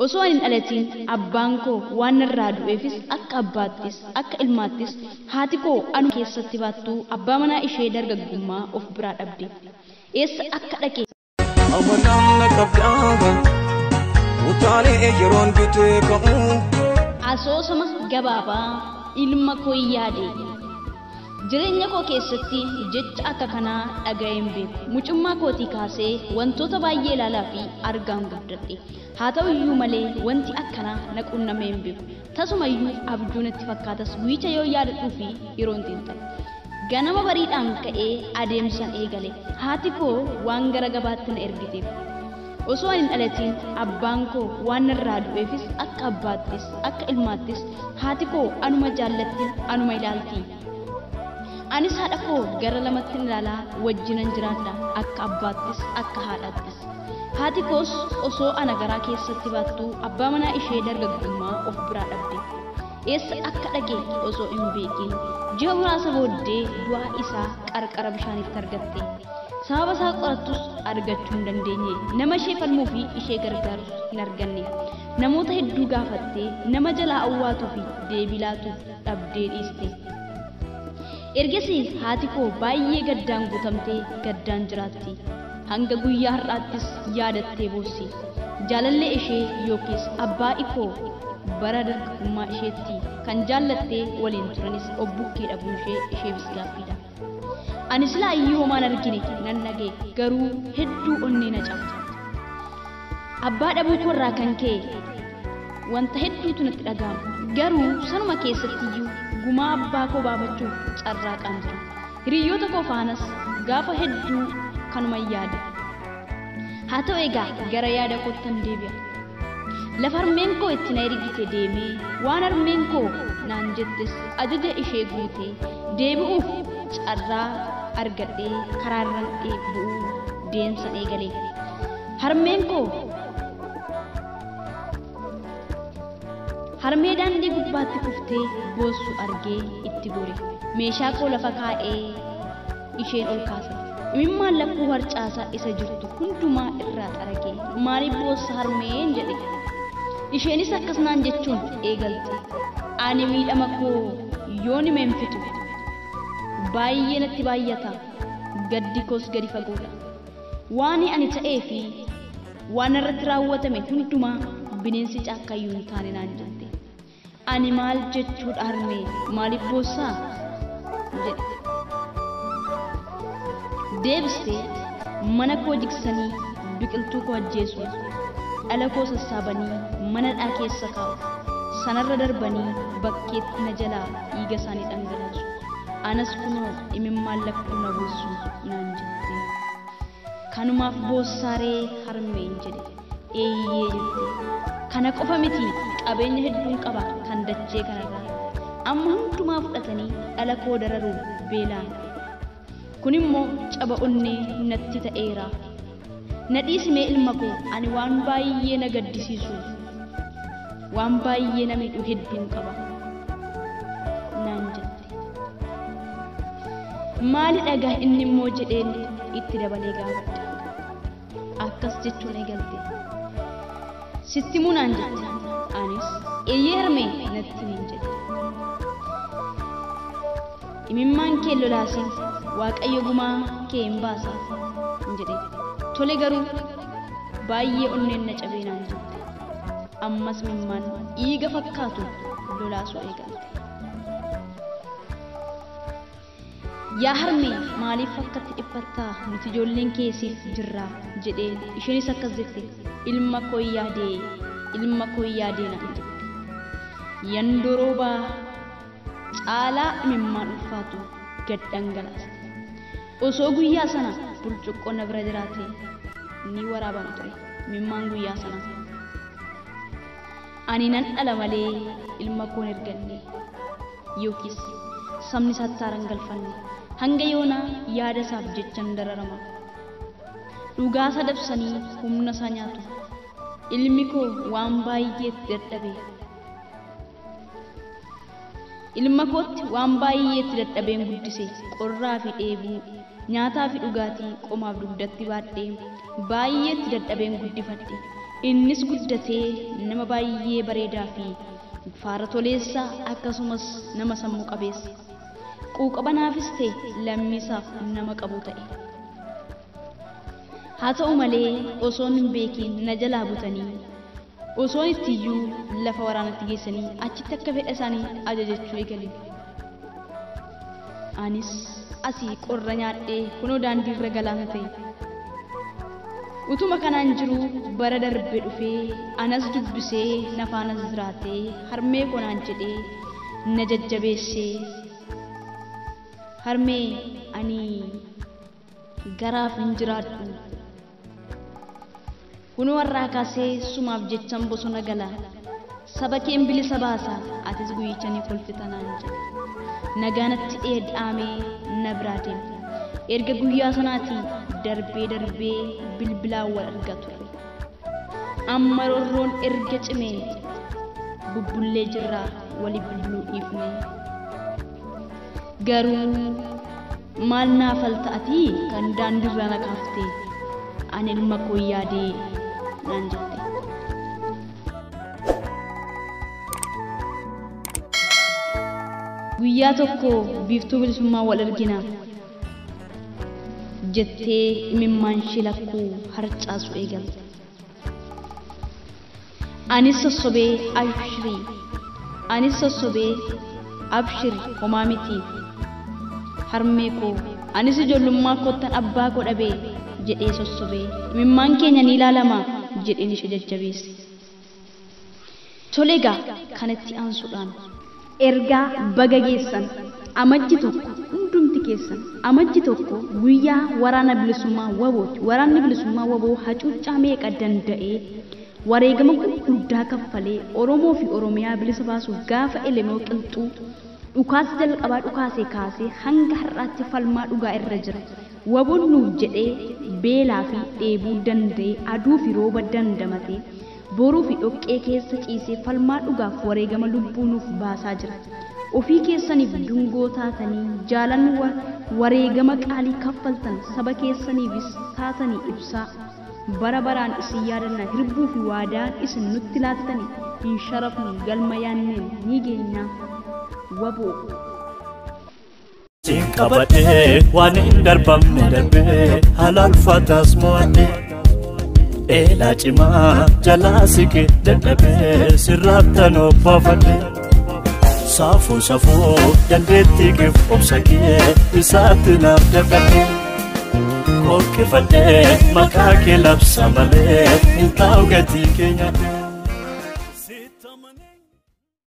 osoo hin dhalatiin abbaan koo waan irraa du'eefis akka abbaattis akka ilmaattis haati koo anu keessatti baattuu abbaa manaa ishee dargaggummaa of biraa dhabde. Eessa akka dhaqe asoosama gabaabaa ilma koo yaade. Jireenya koo keessatti jecha akka kanaa dhaga'een beeku. Mucummaa kootii kaasee wantoota baay'ee ilaalaa fi argaan guddadhe. Haa ta'u iyyuu malee wanti akkanaa na qunnamee hin beeku. Tasumayyuu abjuun itti fakkaatas wiica yoo yaadadhuu fi yeroon xiinxalu. Ganama bariidhaan ka'ee adeemsan eegale. Haati koo waan gara gabaatti na ergiteef. Osoo hin dhalatiin abbaan koo waan irraa du'eefis akka abbaattis akka ilmaattis haati koo anuma jaallatti anuma ilaalti. Anis haadha koo gara lamatti ilaalaa wajjinan jiraadha akka abbaattis akka haadhaattis. Haati koos osoo ana garaa keessatti baattuu abbaa manaa ishee dargaggummaa of biraa dhabde. Eessa akka dhaqe osoo hin beekin ji'a muraasa booddee du'aa isaa qarqara bishaanitti argatte. Sababa isaa qorattus argachuu hin dandeenye. Nama ishee falmuu fi ishee gargaarus hin arganne. Namoota hedduu gaafattee nama jalaa awwaatuu fi deebii laatuuf dhabdee dhiiste. Ergasii haati koo baay'ee gaddaan guutamtee gaddaan jiraatti. Hanga guyyaa har'aattis yaadattee boossi. Jaalallee ishee yookiis abbaa ikoo bara dargaggummaa isheetti kan jaallattee waliin turanis obbukkee dhabuun isheefis gaaffiidha. Ani silaa iyyuu maan argine nan dhagee garuu hedduu onnee na cabsa. Abbaa dhabuu koorraa kan ka'e wanta hedduutu natti dhaga'ama. Garuu sanuma keessatti iyyuu gumaa abbaa koo baafachuuf carraaqaan jira. Hiriyoota koo faanas gaafa hedduu kanuma yaada. Haa ta'u egaa gara yaada koottan deebi'a. Lafa harmeen koo itti na ergite deemee waan harmeen koo naan jettes ajaja ishee guutee deebi'uuf carraa argadhee karaarran bu'uu deemsan eegalee. Harmee daandii gubbaatti kuftee boossu argee itti gore. Meeshaa koo lafa kaa'ee isheen ol kaase. Imimmaan lakkuu harcaasaa isa jirtu hundumaa irraa xaragee maaliif boossa harmeen jedhe. Isheenis akkasnaan jechuun eegalte. Ani miidhama koo yoon himeen fitu baay'ee natti baay'ata. Gaddi koos gadi fagoodha. Waan ani ta'ee fi waan irratti raawwatame hundumaa bineensi caakkayyuu hin taane naan jette. Ani maal jechuudha harmee maaliif boossaa jedhe. Deebistee mana koo jigsanii biqiltuu koo ajjeesu dhala koo sassaabanii manadhaa keessa kaa'u sanarra darbanii bakkeetti na jalaa dhiiga isaanii dhangalaasu. Anas kunoo imimmaan lakkuu na boossu naan jette. Kanumaaf boossaaree harmeen jedhe. Eeyyee jette. Kana qofa miti qabeenya hedduun qaba kan dachee kanarraa. Amma hundumaa fudhatanii dhala koo dararuun beelaan. Kun immoo caba onnee natti ta'eera. Na dhiisimee ilma koo ani waan baay'ee na gaddisiisu waan baay'ee na miidhu hedduun qaba naan jette. Maali dhagaa inni immoo jedheen itti dabalee gaafadha. Akkas jechuun eegalte. Sitti himuu naan jette. Anis eeyyee harmee natti himi jedhe. Imimmaan kee lolaasin Waaqayyo gumaa kee hin baasa jedhe. Tole garuu baay'ee onneen na cabee naan jette. Ammas imimmaan dhiiga fakkaatu lolaasuu eegalte. Yaa harmee maaliif akkatti dhiphattaa nuti ijoolleen keessiif jirraa jedheen. Isheenis akkas jette. Ilma koo yaadee naan jette. Yandoroobaa caalaa imimmaan ulfaatu gad dhangalaaste. Osoo guyyaa sana burcuqqoo na bira jiraate ni waraabama ture imimmaan guyyaa sana. Ani nan dhala malee ilma koon erganne yookiis sabni isaatti haaraan galfanne. Hanga yoonaa yaada isaaf jechan dararama. Dhugaa isaa dabsanii humna isaa nyaatu. Ilmi koo waan baay'eetti dadhabe. Ilma kootti waan baay'eetti dadhabeen guddise. Qorraa fi dheebuu, nyaataa fi dhugaatii qomaaf dugdatti baadhee baay'eetti dadhabeen guddifadhe. innis guddatee nama baay'ee bareedaa fi faara toleessa akkasumas nama sammuu qabeessa quuqabanaafis ta'e lammiisaaf nama qabu ta'e. haa ta'u malee osoon hin beekin na jalaa butanii osoon ittiyyuu lafa waraanatti geessanii achitti akka fedha isaanii ajajachuu eegalan. anis asii qorra nyaadhee kunoo daandii irra galaana ta'e. utuma kanaan jiru bara darbe dhufee anas dubbisee nafaanas jiraatee harmee konaan jedhee na jajjabeessee harmee ani garaaf hin jiraadhu kunoo warraa kaasee sumaaf jechan bosona gala saba keen bilisa baasa atis guyyichanii kolfitanaan jedhe nagaanatti dheedhaamee na biraa deeme. erga guyyaa sanaati darbee bilbilaa wal argaa turre amma roorroon erga cimee bubbullee jirraa wali bilbiluu dhiifne garuu maal naafal ta'atii kan daandirraa na kaaftee ani ilma koo yaadee naan jette. guyyaa tokko biiftuu bilisummaa wal argina jettee imimmaan shilakkuu harcaasu eegalte. anis sossobee abshiri homaa miti harmee koo anis ijoollummaa kottan abbaa koo dhabee jedhee sossobee imimmaan keenya ni ilaalama jedheen ishee jajjabeesse. toleegaa kanatti aansuudhaan ergaa baga geessan amajji tokko hundumti keessan amajji tokko guyyaa waraana bilisummaa wabooti. waraanni bilisummaa waboo hacuuccaa meeqa danda'ee wareegama guddaa kaffalee Oromoo fi Oromiyaa bilisa baasuuf gaafa elemoo qilxuu dhukaasa jalqabaa dhukaasee kaasee hanga har'aatti falmaa dhugaa irra jira. waboon nuuf jedhee beelaa fi dheebuu danda'ee aduu fi rooba dandamatee boruu fi dhoqqee keessa ciisee falmaa dhugaaf wareegama lubbuu nuuf baasaa jira. ofii keessaniif dungoo taatanii jaalan wareegama qaalii kaffaltan saba keessaniifis taatanii ibsaa bara baraan isin yaadanna hirbuu fi waadaan isin nutti laattanii hin sharafni galma yaanneen ni geenya waboo. Qabadhee waan hin darbamne darbee halal fataas mo'adhee eelaa cimaa jalaa siqee dadhabee sirraattan obbaafadhee safuu dandeettii kee obsa kee isaatti naaf dafadhee kokkifadhee maqaa kee labsa malee hin taa'u gatii keenyadhee.